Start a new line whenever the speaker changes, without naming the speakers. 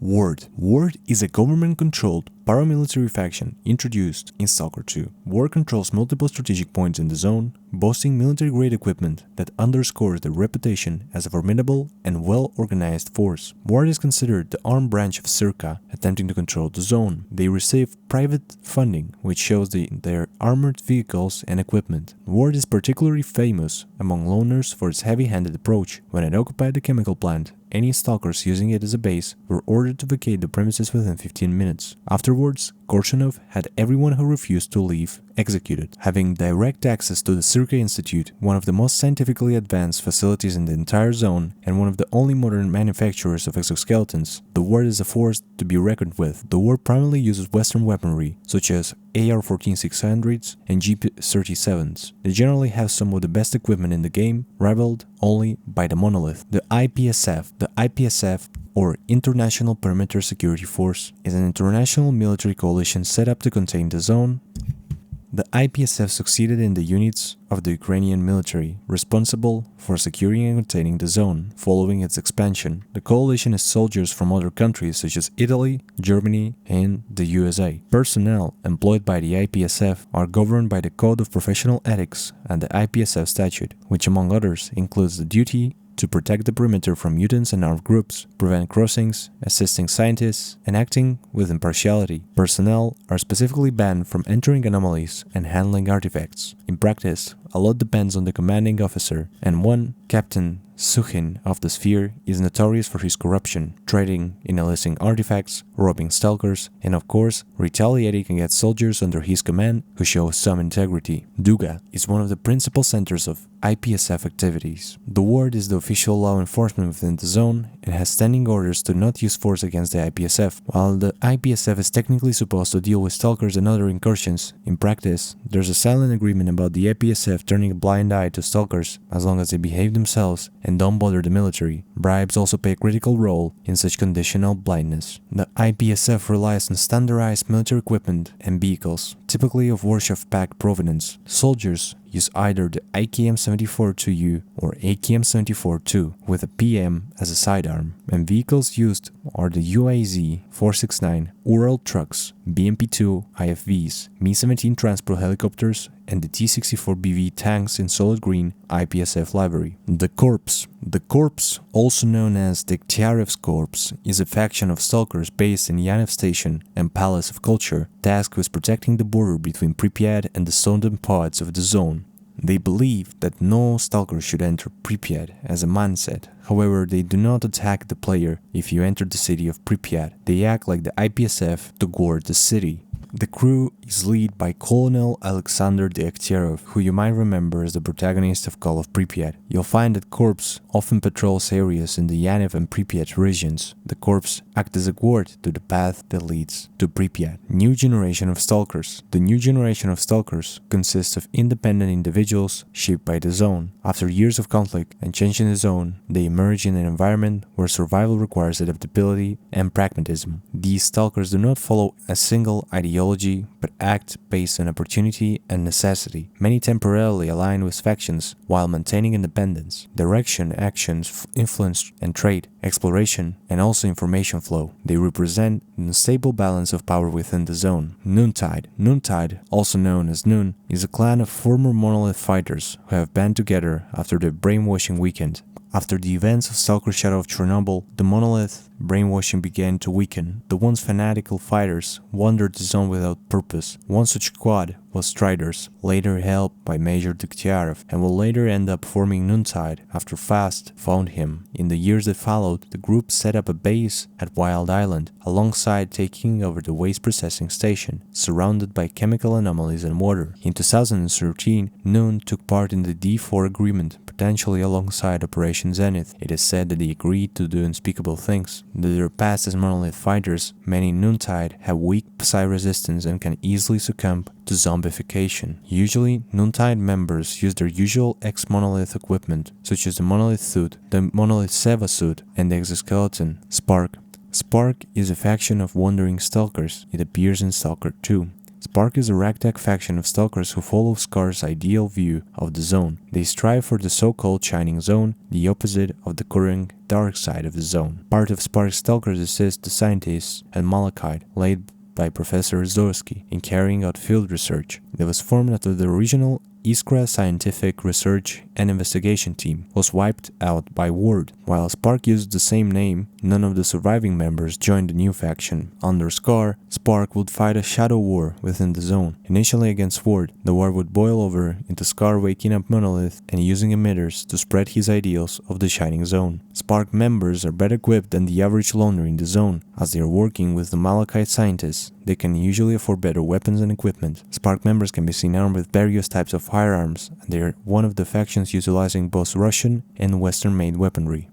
WARD is a government-controlled paramilitary faction introduced in S.T.A.L.K.E.R 2. WARD controls multiple strategic points in the zone, boasting military-grade equipment that underscores their reputation as a formidable and well-organized force. WARD is considered the armed branch of S.T.A.L.K.E.R, attempting to control the zone. They receive private funding, which shows their armored vehicles and equipment. WARD is particularly famous among loners for its heavy-handed approach. When it occupied the chemical plant, any stalkers using it as a base were ordered to vacate the premises within 15 minutes. Afterwards, Korshunov had everyone who refused to leave executed. Having direct access to the S.T.A.L.K.E.R Institute, one of the most scientifically advanced facilities in the entire zone and one of the only modern manufacturers of exoskeletons, the WARD is a force to be reckoned with. The WARD primarily uses Western weaponry, such as AR-14600s and GP-37s. They generally have some of the best equipment in the game, rivaled only by the monolith. The IPSF, or International Perimeter Security Force, is an international military coalition set up to contain the zone. The IPSF succeeded in the units of the Ukrainian military, responsible for securing and containing the zone following its expansion. The coalition has soldiers from other countries such as Italy, Germany, and the USA. Personnel employed by the IPSF are governed by the Code of Professional Ethics and the IPSF statute, which among others includes the duty to protect the perimeter from mutants and armed groups, prevent crossings, assisting scientists, and acting with impartiality. Personnel are specifically banned from entering anomalies and handling artifacts. In practice, a lot depends on the commanding officer, and one, Captain Sukhin of the S.T.A.L.K.E.R, is notorious for his corruption, trading in illicit artifacts, robbing stalkers, and of course, retaliating against soldiers under his command who show some integrity. Duga is one of the principal centers of IPSF activities. The WARD is the official law enforcement within the zone and has standing orders to not use force against the IPSF. While the IPSF is technically supposed to deal with stalkers and other incursions, in practice, there's a silent agreement about the IPSF turning a blind eye to stalkers as long as they behave themselves and don't bother the military. Bribes also play a critical role in such conditional blindness. The IPSF relies on standardized military equipment and vehicles, typically of Warsaw-Pact provenance. Soldiers use either the AKM-74-2U or AKM-74-2 with a PM as a sidearm, and vehicles used are the UAZ-469 Ural trucks, BMP-2 IFVs, Mi-17 transport helicopters, and the T-64BV tanks in solid green IPSF livery. The Corps, also known as the Ktiarev's Corps, is a faction of stalkers based in Yanev Station and Palace of Culture, tasked with protecting the border between Pripyat and the southern parts of the zone. They believe that no stalker should enter Pripyat, as a man said. However, they do not attack the player if you enter the city of Pripyat. They act like the IPSF to guard the city. The crew is led by Colonel Alexander Degtyarev, who you might remember as the protagonist of Call of Pripyat. You'll find that Corps often patrols areas in the Yanev and Pripyat regions. The Corps act as a guard to the path that leads to Pripyat. New generation of stalkers. The new generation of stalkers consists of independent individuals shaped by the zone. After years of conflict and change in the zone, they emerge in an environment where survival requires adaptability and pragmatism. These stalkers do not follow a single ideology, but act based on opportunity and necessity. Many temporarily align with factions while maintaining independence, direction, actions, influence and trade, exploration, and also information flow. They represent an unstable balance of power within the zone. Noontide, also known as Noon, is a clan of former monolith fighters who have band together after the brainwashing weekend. After the events of S.T.A.L.K.E.R Shadow of Chernobyl, the monolith brainwashing began to weaken. The once fanatical fighters wandered the zone without purpose. One such squad was Striders, later helped by Major Degtyarev, and will later end up forming Noontide after Fast found him. In the years that followed, the group set up a base at Wild Island, alongside taking over the waste processing station, surrounded by chemical anomalies and water. In 2013, Noon took part in the D4 agreement, potentially alongside Operation Zenith. It is said that they agreed to do unspeakable things. That their past as monolith fighters, many Noontide have weak psi resistance and can easily succumb to zombification. Usually, Noontide members use their usual ex-monolith equipment, such as the monolith suit, the monolith Seva suit, and the exoskeleton S.T.A.L.K.E.R. S.T.A.L.K.E.R is a faction of wandering stalkers. It appears in S.T.A.L.K.E.R 2. S.T.A.L.K.E R is a ragtag faction of stalkers who follow S.T.A.L.K.E.'s ideal view of the zone. They strive for the so-called shining zone, the opposite of the current dark side of the zone. Part of S.T.A.L.K.E.'s stalkers assist the scientists at Malachite, led by Professor Zdorsky, in carrying out field research. It was formed after the original S.T.A.L.K.E.R scientific research and investigation team was wiped out by Ward. While S.T.A.L.K.E.R used the same name, none of the surviving members joined the new faction. Under S.T.A.L.K.E.R, S.T.A.L.K.E.R would fight a shadow war within the zone. Initially against Ward, the war would boil over into S.T.A.L.K.E.R waking up Monolith and using emitters to spread his ideals of the Shining Zone. S.T.A.L.K.E.R members are better equipped than the average loner in the zone. As they are working with the Malachite scientists, they can usually afford better weapons and equipment. S.T.A.L.K.E.R members can be seen armed with various types of firearms, and they are one of the factions utilizing both Russian and Western-made weaponry.